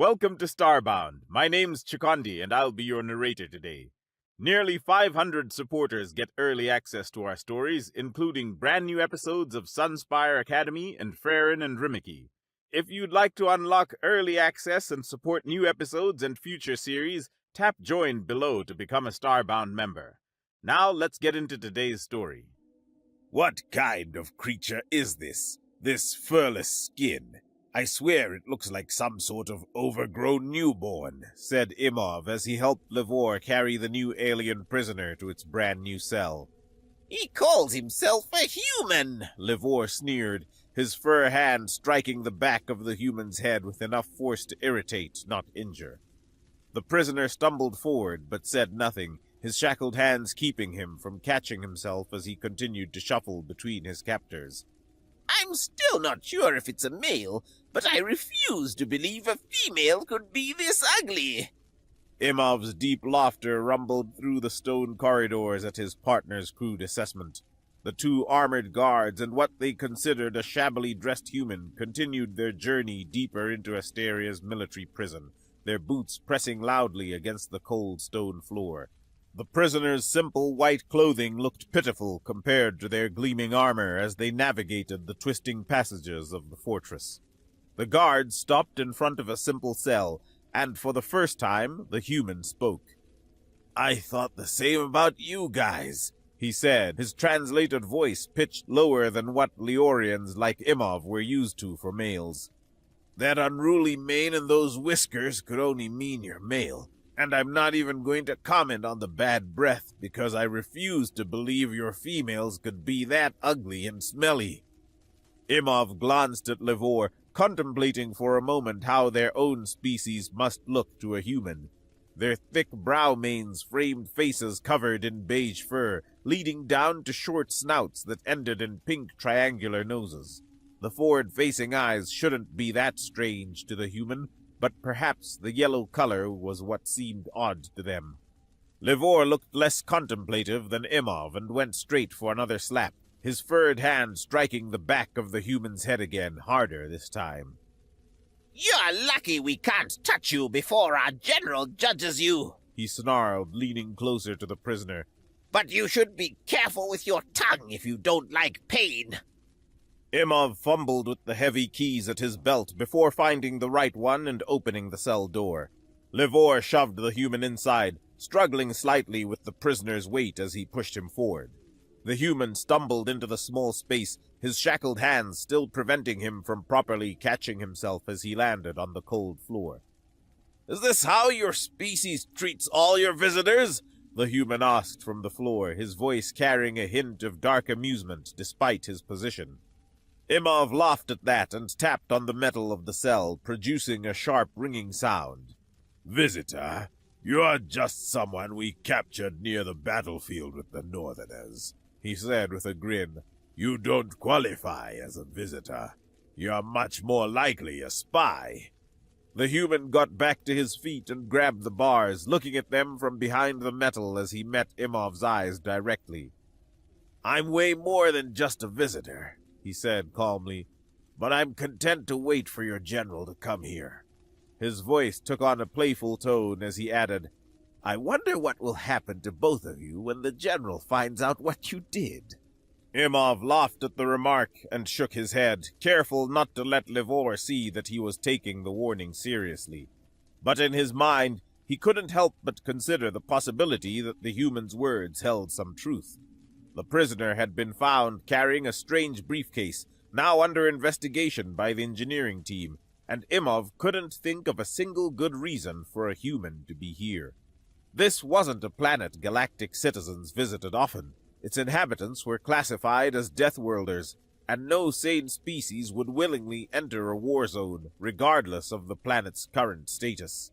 Welcome to Starbound. My name's Chikondi, and I'll be your narrator today. Nearly 500 supporters get early access to our stories, including brand new episodes of Sunspire Academy and Farron and Rimiki. If you'd like to unlock early access and support new episodes and future series, tap Join below to become a Starbound member. Now let's get into today's story. What kind of creature is this? This furless skin? I swear it looks like some sort of overgrown newborn, said Imov as he helped Levor carry the new alien prisoner to its brand new cell. He calls himself a human, Levor sneered, his fur hand striking the back of the human's head with enough force to irritate, not injure. The prisoner stumbled forward, but said nothing, his shackled hands keeping him from catching himself as he continued to shuffle between his captors. I'm still not sure if it's a male, but I refuse to believe a female could be this ugly. Imov's deep laughter rumbled through the stone corridors at his partner's crude assessment. The two armored guards and what they considered a shabbily dressed human continued their journey deeper into Asteria's military prison, their boots pressing loudly against the cold stone floor. The prisoners' simple white clothing looked pitiful compared to their gleaming armor as they navigated the twisting passages of the fortress. The guards stopped in front of a simple cell, and for the first time, the human spoke. "I thought the same about you guys," he said, his translated voice pitched lower than what Leorians like Imov were used to for males. "That unruly mane and those whiskers could only mean you're male. And I'm not even going to comment on the bad breath because I refuse to believe your females could be that ugly and smelly." Imov glanced at Levor, contemplating for a moment how their own species must look to a human. Their thick brow manes framed faces covered in beige fur, leading down to short snouts that ended in pink triangular noses. The forward-facing eyes shouldn't be that strange to the human, but perhaps the yellow color was what seemed odd to them. Levor looked less contemplative than Imov and went straight for another slap, his furred hand striking the back of the human's head again, harder this time. You're lucky we can't touch you before our general judges you, he snarled, leaning closer to the prisoner. But you should be careful with your tongue if you don't like pain. Imov fumbled with the heavy keys at his belt before finding the right one and opening the cell door. Levor shoved the human inside, struggling slightly with the prisoner's weight as he pushed him forward. The human stumbled into the small space, his shackled hands still preventing him from properly catching himself as he landed on the cold floor. "Is this how your species treats all your visitors?" the human asked from the floor, his voice carrying a hint of dark amusement despite his position. Imov laughed at that and tapped on the metal of the cell, producing a sharp ringing sound. "Visitor, you're just someone we captured near the battlefield with the Northerners," he said with a grin. "You don't qualify as a visitor. You're much more likely a spy." The human got back to his feet and grabbed the bars, looking at them from behind the metal as he met Imov's eyes directly. "I'm way more than just a visitor," he said calmly, "but I'm content to wait for your general to come here." His voice took on a playful tone as he added, "I wonder what will happen to both of you when the general finds out what you did." Imov laughed at the remark and shook his head, careful not to let Levor see that he was taking the warning seriously. But in his mind, he couldn't help but consider the possibility that the human's words held some truth. The prisoner had been found carrying a strange briefcase, now under investigation by the engineering team, and Imov couldn't think of a single good reason for a human to be here. This wasn't a planet Galactic citizens visited often. Its inhabitants were classified as Deathworlders, and no sane species would willingly enter a war zone, regardless of the planet's current status.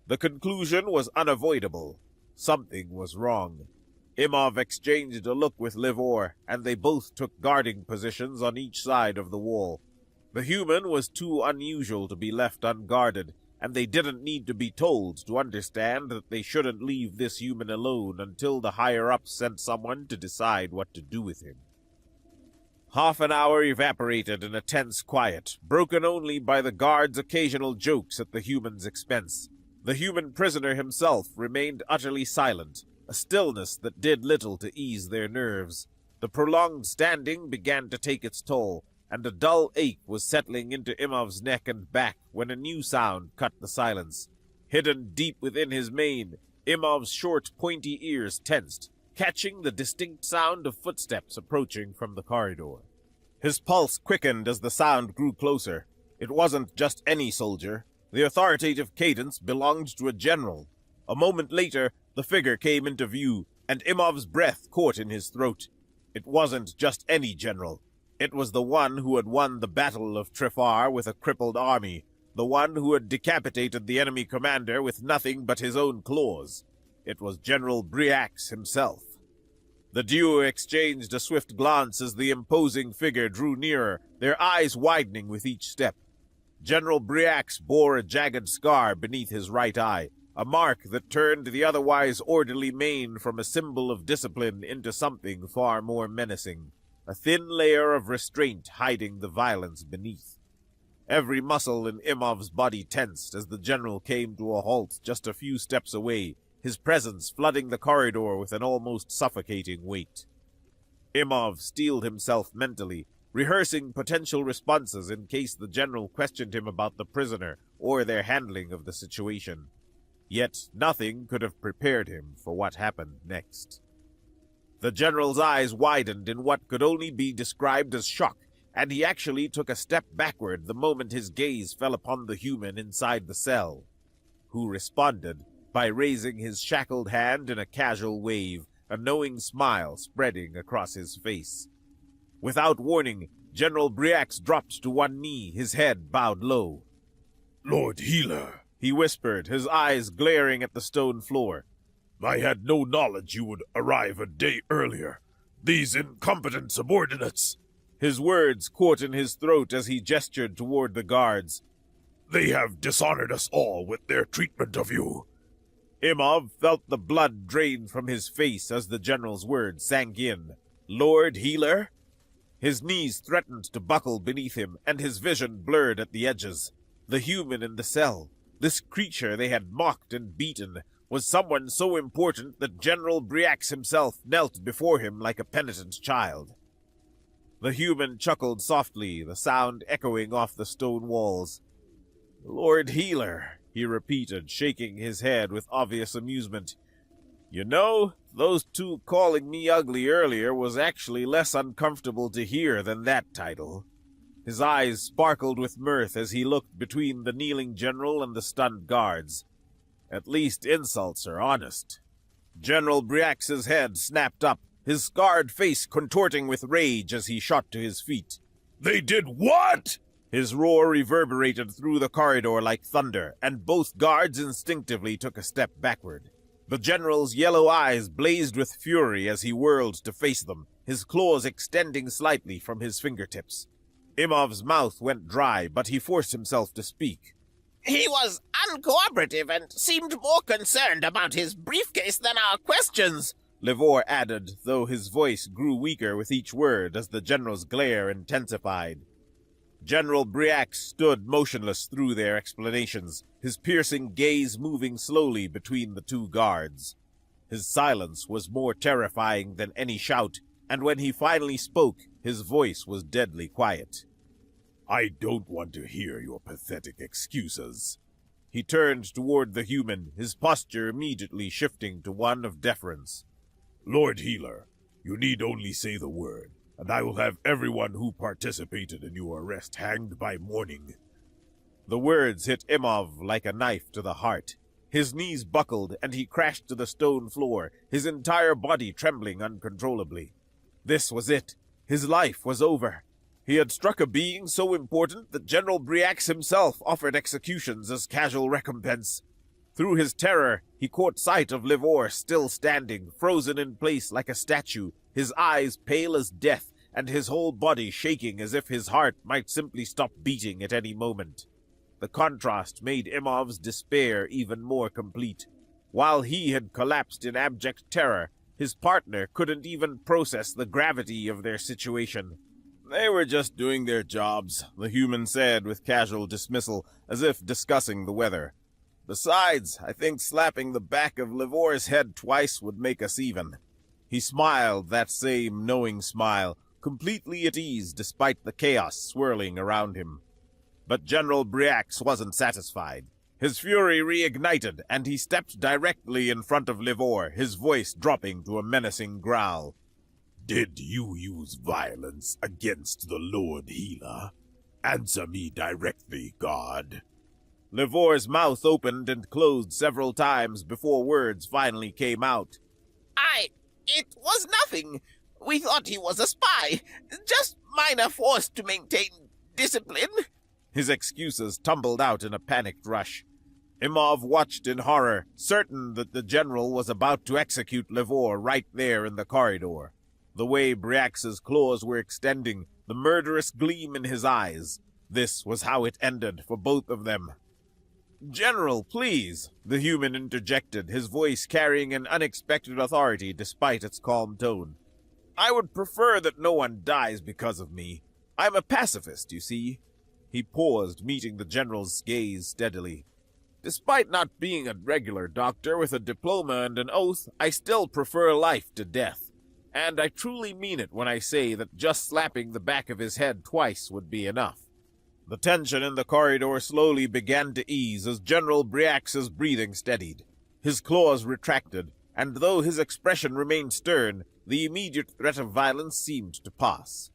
The conclusion was unavoidable. Something was wrong. Imov exchanged a look with Levor, and they both took guarding positions on each side of the wall. The human was too unusual to be left unguarded, and they didn't need to be told to understand that they shouldn't leave this human alone until the higher-ups sent someone to decide what to do with him. Half an hour evaporated in a tense quiet, broken only by the guards' occasional jokes at the human's expense. The human prisoner himself remained utterly silent, a stillness that did little to ease their nerves. The prolonged standing began to take its toll, and a dull ache was settling into Imov's neck and back when a new sound cut the silence. Hidden deep within his mane, Imov's short, pointy ears tensed, catching the distinct sound of footsteps approaching from the corridor. His pulse quickened as the sound grew closer. It wasn't just any soldier. The authoritative cadence belonged to a general. A moment later, the figure came into view, and Imov's breath caught in his throat. It wasn't just any general. It was the one who had won the Battle of Trifar with a crippled army, the one who had decapitated the enemy commander with nothing but his own claws. It was General Briax himself. The duo exchanged a swift glance as the imposing figure drew nearer, their eyes widening with each step. General Briax bore a jagged scar beneath his right eye, a mark that turned the otherwise orderly mane from a symbol of discipline into something far more menacing, a thin layer of restraint hiding the violence beneath. Every muscle in Imov's body tensed as the general came to a halt just a few steps away, his presence flooding the corridor with an almost suffocating weight. Imov steeled himself mentally, rehearsing potential responses in case the general questioned him about the prisoner or their handling of the situation. Yet nothing could have prepared him for what happened next. The general's eyes widened in what could only be described as shock, and he actually took a step backward the moment his gaze fell upon the human inside the cell, who responded by raising his shackled hand in a casual wave, a knowing smile spreading across his face. Without warning, General Briax dropped to one knee, his head bowed low. "Lord Healer," he whispered, his eyes glaring at the stone floor. "I had no knowledge you would arrive a day earlier. These incompetent subordinates—" His words caught in his throat as he gestured toward the guards. "They have dishonored us all with their treatment of you." Imov felt the blood drain from his face as the general's words sank in. Lord Healer? His knees threatened to buckle beneath him, and his vision blurred at the edges. The human in the cell, this creature they had mocked and beaten, was someone so important that General Briax himself knelt before him like a penitent child. The human chuckled softly, the sound echoing off the stone walls. Lord Healer, he repeated, shaking his head with obvious amusement. You know, those two calling me ugly earlier was actually less uncomfortable to hear than that title. His eyes sparkled with mirth as he looked between the kneeling general and the stunned guards. At least insults are honest. General Briax's head snapped up, his scarred face contorting with rage as he shot to his feet. "They did what?" His roar reverberated through the corridor like thunder, and both guards instinctively took a step backward. The general's yellow eyes blazed with fury as he whirled to face them, his claws extending slightly from his fingertips. Imov's mouth went dry, but he forced himself to speak. "He was uncooperative and seemed more concerned about his briefcase than our questions," Livor added, though his voice grew weaker with each word as the general's glare intensified. General Briax stood motionless through their explanations, his piercing gaze moving slowly between the two guards. His silence was more terrifying than any shout, and when he finally spoke, his voice was deadly quiet. "I don't want to hear your pathetic excuses." He turned toward the human, his posture immediately shifting to one of deference. "Lord Healer, you need only say the word, and I will have everyone who participated in your arrest hanged by morning." The words hit Imov like a knife to the heart. His knees buckled, and he crashed to the stone floor, his entire body trembling uncontrollably. This was it. His life was over. He had struck a being so important that General Briax himself offered executions as casual recompense. Through his terror, he caught sight of Livor still standing, frozen in place like a statue, his eyes pale as death, and his whole body shaking as if his heart might simply stop beating at any moment. The contrast made Imov's despair even more complete. While he had collapsed in abject terror, his partner couldn't even process the gravity of their situation. They were just doing their jobs, the human said with casual dismissal, as if discussing the weather. Besides, I think slapping the back of Livor's head twice would make us even. He smiled that same knowing smile, completely at ease despite the chaos swirling around him. But General Briax wasn't satisfied. His fury reignited, and he stepped directly in front of Livor, his voice dropping to a menacing growl. Did you use violence against the Lord Healer? Answer me directly, God. Livor's mouth opened and closed several times before words finally came out. It was nothing. We thought he was a spy. Just minor force to maintain discipline. His excuses tumbled out in a panicked rush. Imov watched in horror, certain that the general was about to execute Livor right there in the corridor. The way Briax's claws were extending, the murderous gleam in his eyes. This was how it ended for both of them. "General, please," the human interjected, his voice carrying an unexpected authority despite its calm tone. "I would prefer that no one dies because of me. I'm a pacifist, you see." He paused, meeting the general's gaze steadily. "Despite not being a regular doctor with a diploma and an oath, I still prefer life to death. And I truly mean it when I say that just slapping the back of his head twice would be enough." The tension in the corridor slowly began to ease as General Briax's breathing steadied. His claws retracted, and though his expression remained stern, the immediate threat of violence seemed to pass.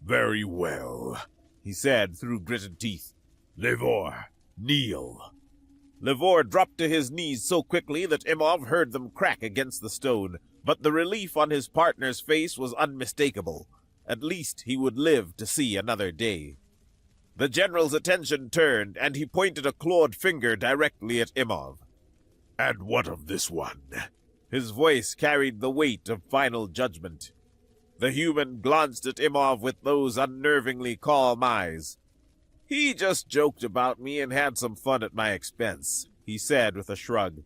Very well, he said through gritted teeth. Livor, kneel. Livor dropped to his knees so quickly that Imov heard them crack against the stone, but the relief on his partner's face was unmistakable. At least he would live to see another day. The general's attention turned, and he pointed a clawed finger directly at Imov. And what of this one? His voice carried the weight of final judgment. The human glanced at Imov with those unnervingly calm eyes. "He just joked about me and had some fun at my expense," he said with a shrug.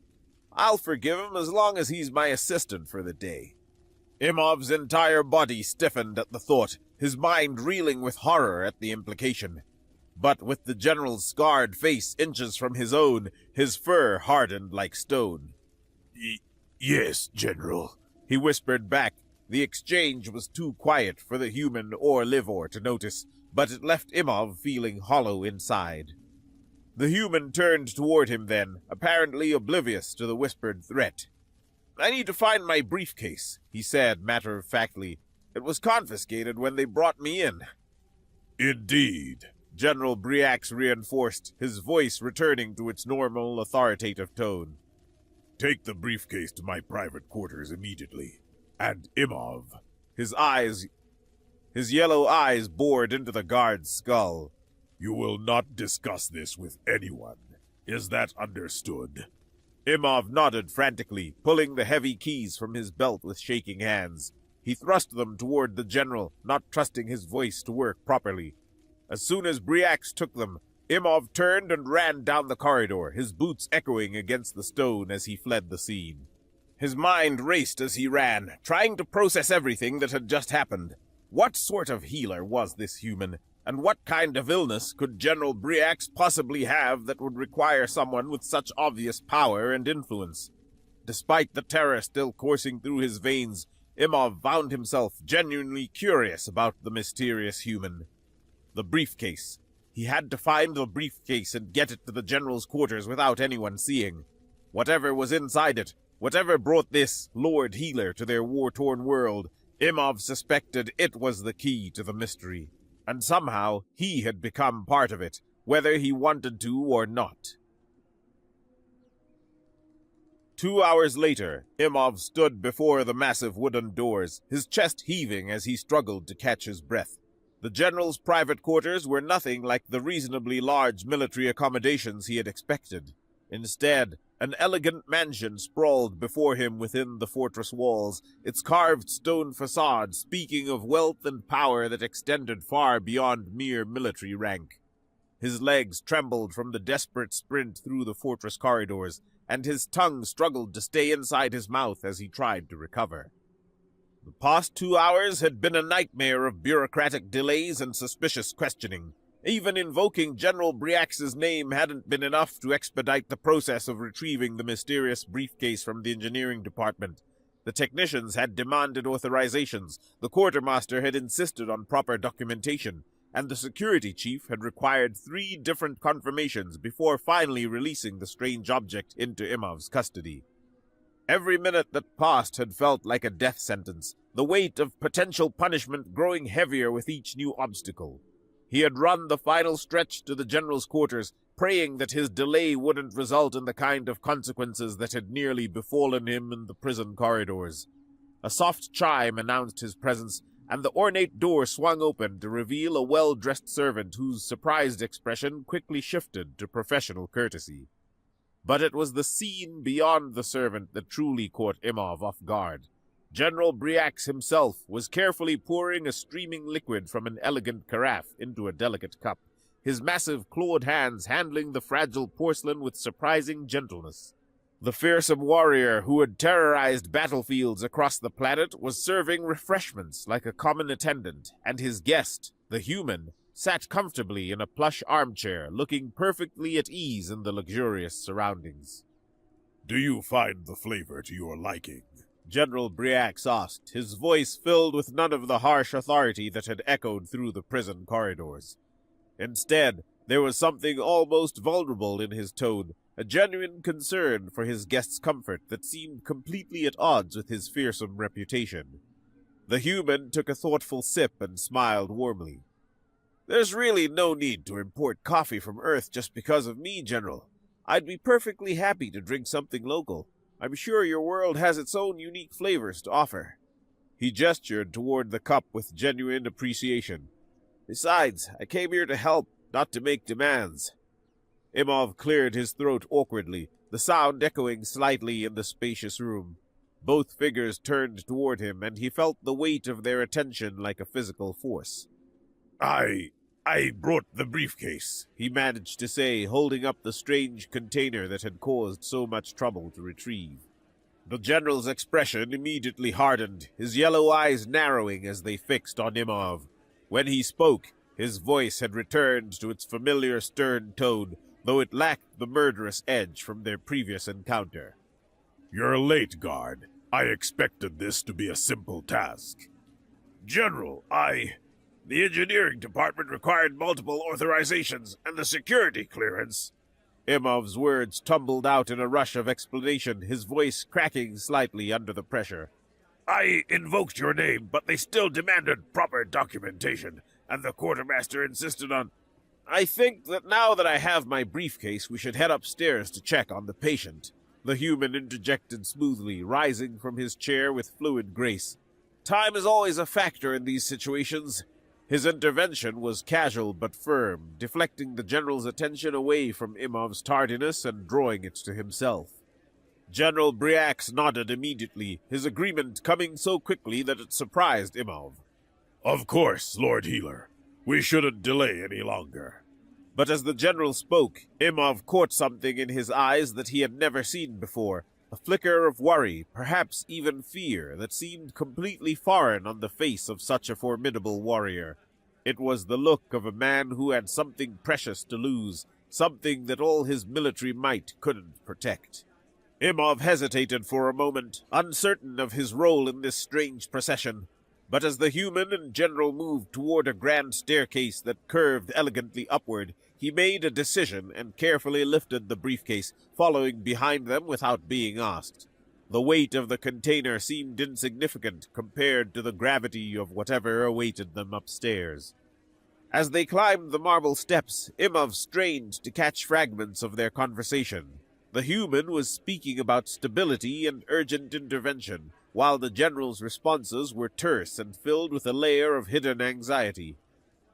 "I'll forgive him as long as he's my assistant for the day." Imov's entire body stiffened at the thought, his mind reeling with horror at the implication. But with the general's scarred face inches from his own, his fur hardened like stone. Yes, General, he whispered back. The exchange was too quiet for the human or Livor to notice, but it left Imov feeling hollow inside. The human turned toward him then, apparently oblivious to the whispered threat. "I need to find my briefcase," he said matter-of-factly. "It was confiscated when they brought me in." Indeed, General Briax reinforced, his voice returning to its normal authoritative tone. Take the briefcase to my private quarters immediately. And Imov. His yellow eyes bored into the guard's skull. You will not discuss this with anyone. Is that understood? Imov nodded frantically, pulling the heavy keys from his belt with shaking hands. He thrust them toward the general, not trusting his voice to work properly. As soon as Briax took them, Imov turned and ran down the corridor, his boots echoing against the stone as he fled the scene. His mind raced as he ran, trying to process everything that had just happened. What sort of healer was this human, and what kind of illness could General Briax possibly have that would require someone with such obvious power and influence? Despite the terror still coursing through his veins, Imov found himself genuinely curious about the mysterious human. The briefcase. He had to find the briefcase and get it to the general's quarters without anyone seeing. Whatever was inside it, whatever brought this Lord Healer to their war-torn world, Imov suspected it was the key to the mystery. And somehow he had become part of it, whether he wanted to or not. 2 hours later, Imov stood before the massive wooden doors, his chest heaving as he struggled to catch his breath. The general's private quarters were nothing like the reasonably large military accommodations he had expected. Instead, an elegant mansion sprawled before him within the fortress walls, its carved stone facade speaking of wealth and power that extended far beyond mere military rank. His legs trembled from the desperate sprint through the fortress corridors, and his tongue struggled to stay inside his mouth as he tried to recover. The past 2 hours had been a nightmare of bureaucratic delays and suspicious questioning. Even invoking General Briax's name hadn't been enough to expedite the process of retrieving the mysterious briefcase from the engineering department. The technicians had demanded authorizations, the quartermaster had insisted on proper documentation, and the security chief had required 3 different confirmations before finally releasing the strange object into Imov's custody. Every minute that passed had felt like a death sentence, the weight of potential punishment growing heavier with each new obstacle. He had run the final stretch to the general's quarters, praying that his delay wouldn't result in the kind of consequences that had nearly befallen him in the prison corridors. A soft chime announced his presence, and the ornate door swung open to reveal a well-dressed servant whose surprised expression quickly shifted to professional courtesy. But it was the scene beyond the servant that truly caught Imov off guard. General Briax himself was carefully pouring a streaming liquid from an elegant carafe into a delicate cup, his massive clawed hands handling the fragile porcelain with surprising gentleness. The fearsome warrior who had terrorized battlefields across the planet was serving refreshments like a common attendant, and his guest, the human, sat comfortably in a plush armchair, looking perfectly at ease in the luxurious surroundings. Do you find the flavor to your liking? General Briax asked, his voice filled with none of the harsh authority that had echoed through the prison corridors. Instead, there was something almost vulnerable in his tone, a genuine concern for his guest's comfort that seemed completely at odds with his fearsome reputation. The human took a thoughtful sip and smiled warmly. "There's really no need to import coffee from Earth just because of me, General. I'd be perfectly happy to drink something local. I'm sure your world has its own unique flavors to offer." He gestured toward the cup with genuine appreciation. "Besides, I came here to help, not to make demands." Imov cleared his throat awkwardly, the sound echoing slightly in the spacious room. Both figures turned toward him, and he felt the weight of their attention like a physical force. I brought the briefcase," he managed to say, holding up the strange container that had caused so much trouble to retrieve. The general's expression immediately hardened, his yellow eyes narrowing as they fixed on Imov. When he spoke, his voice had returned to its familiar stern tone, though it lacked the murderous edge from their previous encounter. "You're late, guard. I expected this to be a simple task. General, The engineering department required multiple authorizations and the security clearance." Imov's words tumbled out in a rush of explanation, his voice cracking slightly under the pressure. "I invoked your name, but they still demanded proper documentation, and the quartermaster insisted on—" "I think that now that I have my briefcase, we should head upstairs to check on the patient," the human interjected smoothly, rising from his chair with fluid grace. "Time is always a factor in these situations." His intervention was casual but firm, deflecting the general's attention away from Imov's tardiness and drawing it to himself. General Briax nodded immediately, his agreement coming so quickly that it surprised Imov. "Of course, Lord Healer. We shouldn't delay any longer." But as the general spoke, Imov caught something in his eyes that he had never seen before, a flicker of worry, perhaps even fear, that seemed completely foreign on the face of such a formidable warrior. It was the look of a man who had something precious to lose, something that all his military might couldn't protect. Imov hesitated for a moment, uncertain of his role in this strange procession. But as the human and general moved toward a grand staircase that curved elegantly upward, he made a decision and carefully lifted the briefcase, following behind them without being asked. The weight of the container seemed insignificant compared to the gravity of whatever awaited them upstairs. As they climbed the marble steps, Imov strained to catch fragments of their conversation. The human was speaking about stability and urgent intervention, while the general's responses were terse and filled with a layer of hidden anxiety.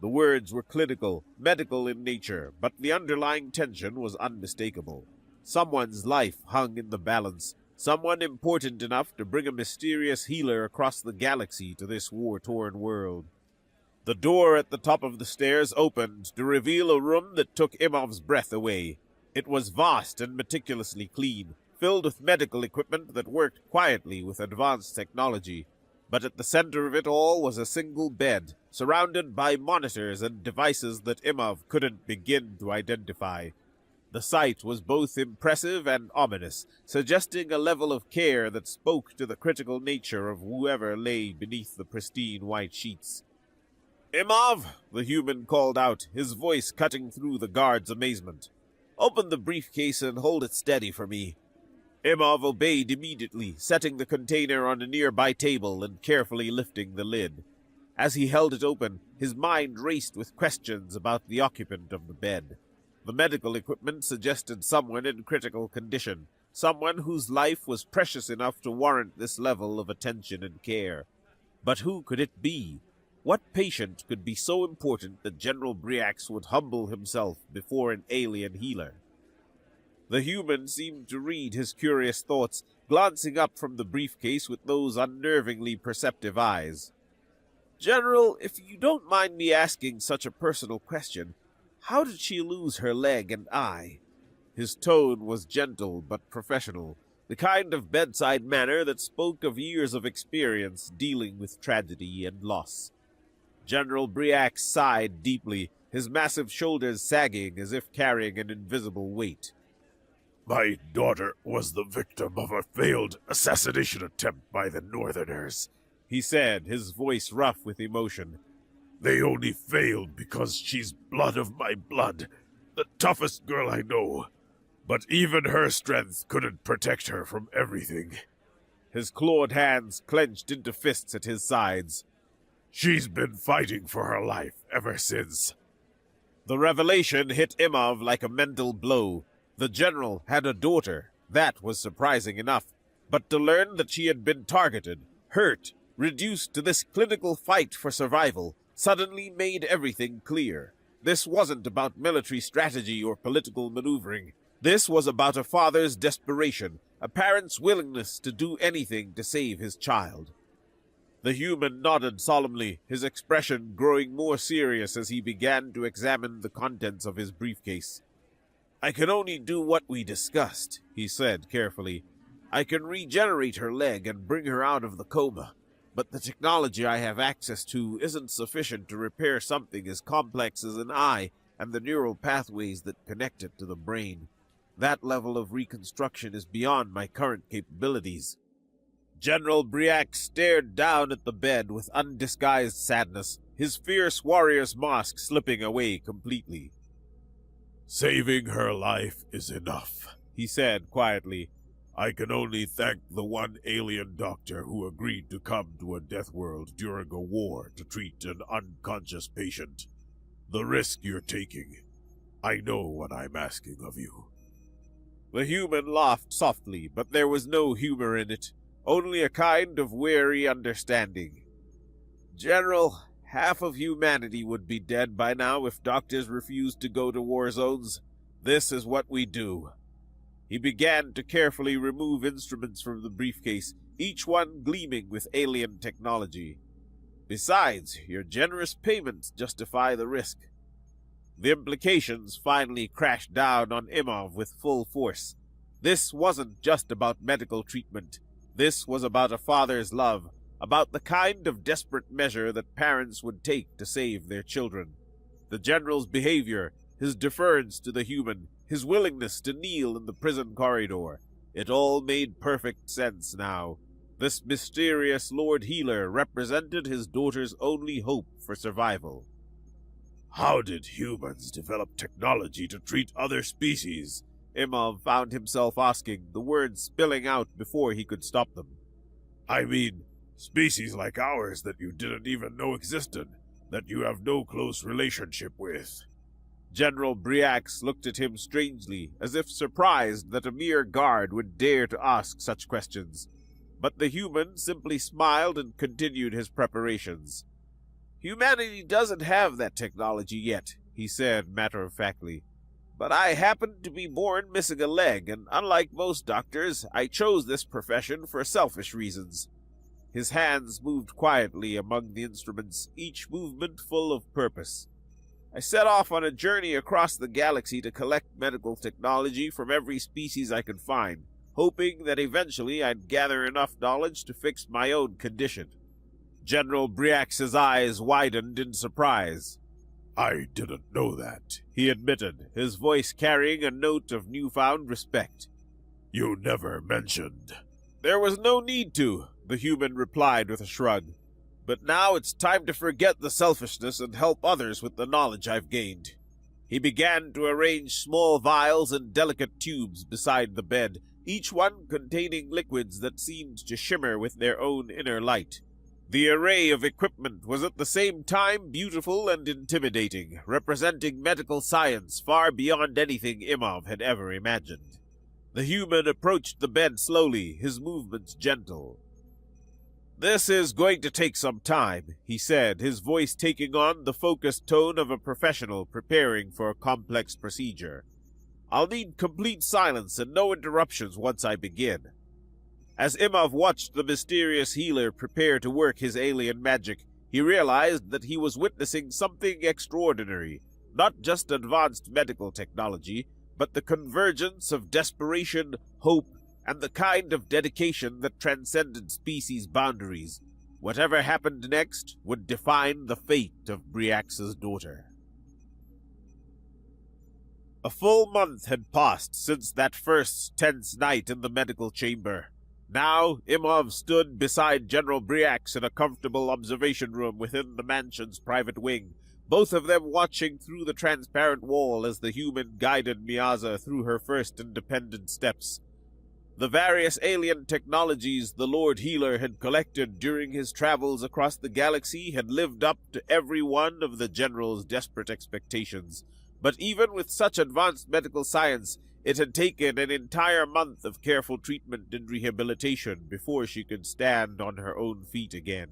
The words were clinical, medical in nature, but the underlying tension was unmistakable. Someone's life hung in the balance, someone important enough to bring a mysterious healer across the galaxy to this war-torn world. The door at the top of the stairs opened to reveal a room that took Imov's breath away. It was vast and meticulously clean, filled with medical equipment that worked quietly with advanced technology. But at the center of it all was a single bed, surrounded by monitors and devices that Imov couldn't begin to identify. The sight was both impressive and ominous, suggesting a level of care that spoke to the critical nature of whoever lay beneath the pristine white sheets. "Imov," the human called out, his voice cutting through the guard's amazement. "Open the briefcase and hold it steady for me." Imov obeyed immediately, setting the container on a nearby table and carefully lifting the lid. As he held it open, his mind raced with questions about the occupant of the bed. The medical equipment suggested someone in critical condition, someone whose life was precious enough to warrant this level of attention and care. But who could it be? What patient could be so important that General Briax would humble himself before an alien healer? The human seemed to read his curious thoughts, glancing up from the briefcase with those unnervingly perceptive eyes. "General, if you don't mind me asking such a personal question, how did she lose her leg and eye?" His tone was gentle but professional, the kind of bedside manner that spoke of years of experience dealing with tragedy and loss. General Briax sighed deeply, his massive shoulders sagging as if carrying an invisible weight. My daughter was the victim of a failed assassination attempt by the Northerners, he said, his voice rough with emotion. They only failed because she's blood of my blood, the toughest girl I know. But even her strength couldn't protect her from everything. His clawed hands clenched into fists at his sides. She's been fighting for her life ever since. The revelation hit Imov like a mental blow. The general had a daughter. That was surprising enough. But to learn that she had been targeted, hurt, reduced to this clinical fight for survival, suddenly made everything clear. This wasn't about military strategy or political maneuvering. This was about a father's desperation, a parent's willingness to do anything to save his child. The human nodded solemnly, his expression growing more serious as he began to examine the contents of his briefcase. "I can only do what we discussed," he said carefully. "I can regenerate her leg and bring her out of the coma. But the technology I have access to isn't sufficient to repair something as complex as an eye and the neural pathways that connect it to the brain. That level of reconstruction is beyond my current capabilities." General Briax stared down at the bed with undisguised sadness, his fierce warrior's mask slipping away completely. "Saving her life is enough," he said quietly. "I can only thank the one alien doctor who agreed to come to a death world during a war to treat an unconscious patient. The risk you're taking, I know what I'm asking of you." The human laughed softly, but there was no humor in it, only a kind of weary understanding. "General, half of humanity would be dead by now if doctors refused to go to war zones. This is what we do." He began to carefully remove instruments from the briefcase, each one gleaming with alien technology. "Besides, your generous payments justify the risk." The implications finally crashed down on Imov with full force. This wasn't just about medical treatment. This was about a father's love, about the kind of desperate measure that parents would take to save their children. The general's behavior, his deference to the human, his willingness to kneel in the prison corridor, it all made perfect sense now. This mysterious Lord Healer represented his daughter's only hope for survival. "How did humans develop technology to treat other species?" Imov found himself asking, the words spilling out before he could stop them. "I mean, species like ours that you didn't even know existed, that you have no close relationship with." General Briax looked at him strangely, as if surprised that a mere guard would dare to ask such questions. But the human simply smiled and continued his preparations. "Humanity doesn't have that technology yet," he said matter-of-factly. "But I happened to be born missing a leg, and unlike most doctors, I chose this profession for selfish reasons." His hands moved quietly among the instruments, each movement full of purpose. "I set off on a journey across the galaxy to collect medical technology from every species I could find, hoping that eventually I'd gather enough knowledge to fix my own condition. General Briax's eyes widened in surprise. I didn't know that. He admitted, his voice carrying a note of newfound respect. You never mentioned. There was no need to, the human replied with a shrug. But now it's time to forget the selfishness and help others with the knowledge I've gained. He began to arrange small vials and delicate tubes beside the bed, each one containing liquids that seemed to shimmer with their own inner light. The array of equipment was at the same time beautiful and intimidating, representing medical science far beyond anything Imov had ever imagined. The human approached the bed slowly, his movements gentle. "This is going to take some time," he said, his voice taking on the focused tone of a professional preparing for a complex procedure. "I'll need complete silence and no interruptions once I begin." As Imov watched the mysterious healer prepare to work his alien magic, he realized that he was witnessing something extraordinary, not just advanced medical technology, but the convergence of desperation, hope, and the kind of dedication that transcended species boundaries. Whatever happened next would define the fate of Briax's daughter. A full month had passed since that first tense night in the medical chamber. Now, Imov stood beside General Briax in a comfortable observation room within the mansion's private wing, both of them watching through the transparent wall as the human guided Miaza through her first independent steps. The various alien technologies the Lord Healer had collected during his travels across the galaxy had lived up to every one of the General's desperate expectations, but even with such advanced medical science, it had taken an entire month of careful treatment and rehabilitation before she could stand on her own feet again.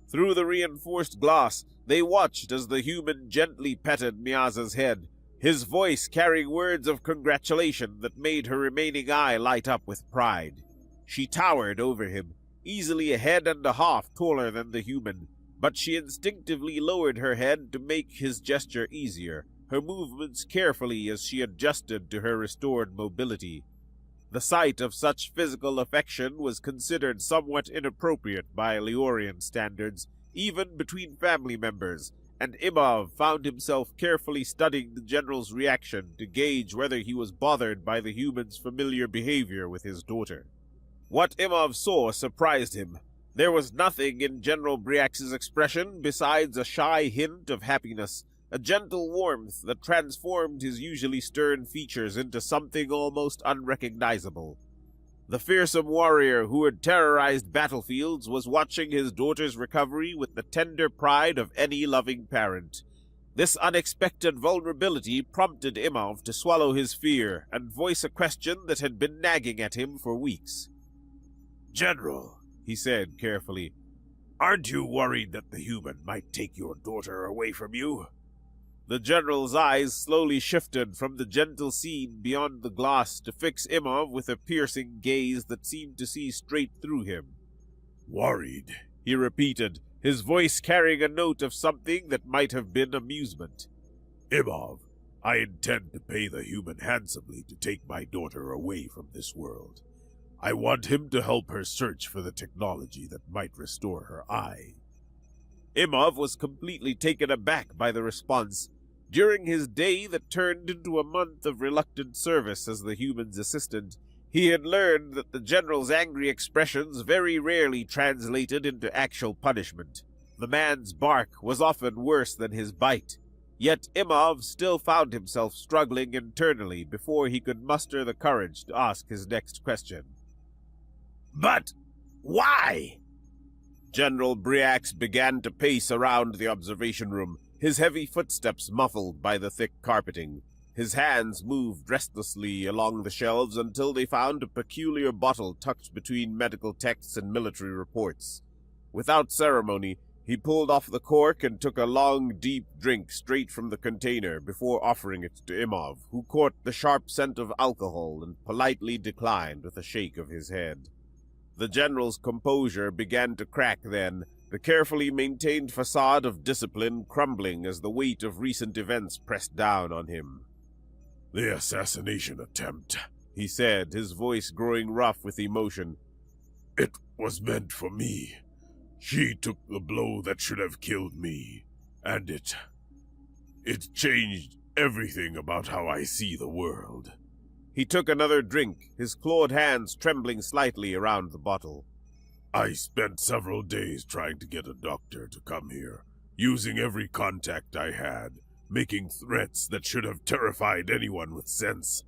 Through the reinforced glass, they watched as the human gently petted Miaza's head, his voice carrying words of congratulation that made her remaining eye light up with pride. She towered over him, easily a head and a half taller than the human, but she instinctively lowered her head to make his gesture easier, her movements carefully as she adjusted to her restored mobility. The sight of such physical affection was considered somewhat inappropriate by Leorian standards, even between family members, and Imov found himself carefully studying the General's reaction to gauge whether he was bothered by the human's familiar behavior with his daughter. What Imov saw surprised him. There was nothing in General Briax's expression besides a shy hint of happiness, a gentle warmth that transformed his usually stern features into something almost unrecognizable. The fearsome warrior who had terrorized battlefields was watching his daughter's recovery with the tender pride of any loving parent. This unexpected vulnerability prompted Imov to swallow his fear and voice a question that had been nagging at him for weeks. "General," he said carefully, "aren't you worried that the human might take your daughter away from you?" The General's eyes slowly shifted from the gentle scene beyond the glass to fix Imov with a piercing gaze that seemed to see straight through him. "Worried," he repeated, his voice carrying a note of something that might have been amusement. "Imov, I intend to pay the human handsomely to take my daughter away from this world. I want him to help her search for the technology that might restore her eye." Imov was completely taken aback by the response. During his day that turned into a month of reluctant service as the human's assistant, he had learned that the General's angry expressions very rarely translated into actual punishment. The man's bark was often worse than his bite. Yet Imov still found himself struggling internally before he could muster the courage to ask his next question. "But why?" General Briax began to pace around the observation room, his heavy footsteps muffled by the thick carpeting. His hands moved restlessly along the shelves until they found a peculiar bottle tucked between medical texts and military reports. Without ceremony, he pulled off the cork and took a long, deep drink straight from the container before offering it to Imov, who caught the sharp scent of alcohol and politely declined with a shake of his head. The General's composure began to crack then, the carefully maintained facade of discipline crumbling as the weight of recent events pressed down on him. "The assassination attempt," he said, his voice growing rough with emotion. "It was meant for me. She took the blow that should have killed me, and it changed everything about how I see the world. He took another drink, his clawed hands trembling slightly around the bottle. I spent several days trying to get a doctor to come here, using every contact I had, making threats that should have terrified anyone with sense.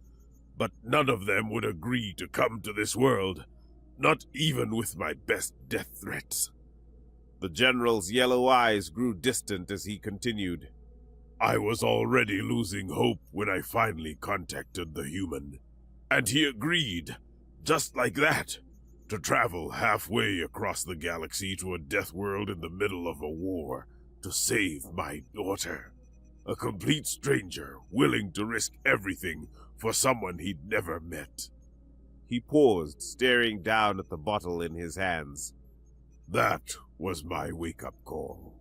But none of them would agree to come to this world, not even with my best death threats. The general's yellow eyes grew distant as he continued. I was already losing hope when I finally contacted the human, and he agreed, just like that, to travel halfway across the galaxy to a death world in the middle of a war to save my daughter. A complete stranger willing to risk everything for someone he'd never met. He paused, staring down at the bottle in his hands. That was my wake-up call.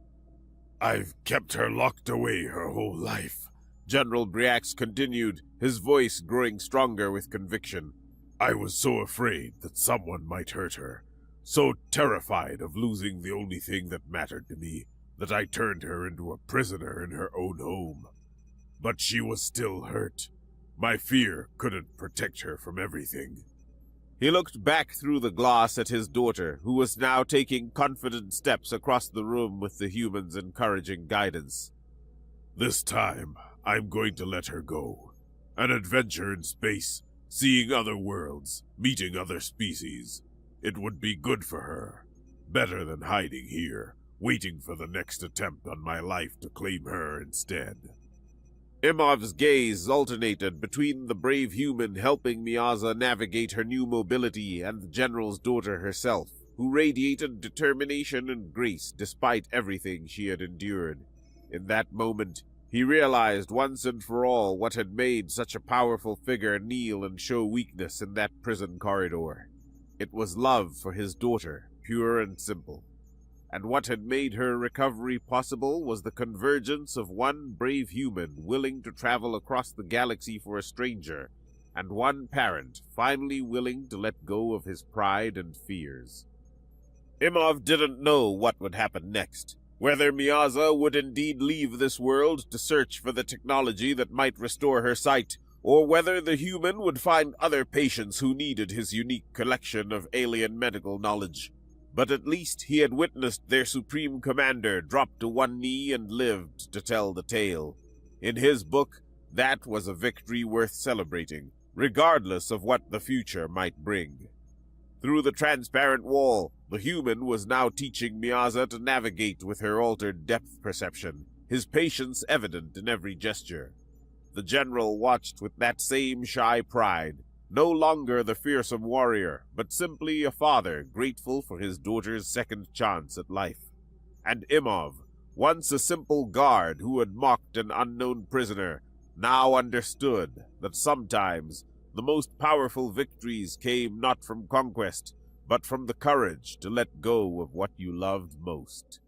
I've kept her locked away her whole life. General Briax continued, his voice growing stronger with conviction. I was so afraid that someone might hurt her, so terrified of losing the only thing that mattered to me, that I turned her into a prisoner in her own home. But she was still hurt. My fear couldn't protect her from everything. He looked back through the glass at his daughter, who was now taking confident steps across the room with the human's encouraging guidance. This time, I'm going to let her go. An adventure in space, seeing other worlds, meeting other species. It would be good for her. Better than hiding here, waiting for the next attempt on my life to claim her instead. Imov's gaze alternated between the brave human helping Miaza navigate her new mobility and the general's daughter herself, who radiated determination and grace despite everything she had endured. In that moment, he realized once and for all what had made such a powerful figure kneel and show weakness in that prison corridor. It was love for his daughter, pure and simple. And what had made her recovery possible was the convergence of one brave human willing to travel across the galaxy for a stranger, and one parent finally willing to let go of his pride and fears. Imov didn't know what would happen next, whether Miaza would indeed leave this world to search for the technology that might restore her sight, or whether the human would find other patients who needed his unique collection of alien medical knowledge. But at least he had witnessed their supreme commander drop to one knee and lived to tell the tale. In his book, that was a victory worth celebrating, regardless of what the future might bring. Through the transparent wall, the human was now teaching Miaza to navigate with her altered depth perception, his patience evident in every gesture. The general watched with that same shy pride, no longer the fearsome warrior, but simply a father grateful for his daughter's second chance at life. And Imov, once a simple guard who had mocked an unknown prisoner, now understood that sometimes the most powerful victories came not from conquest, but from the courage to let go of what you loved most.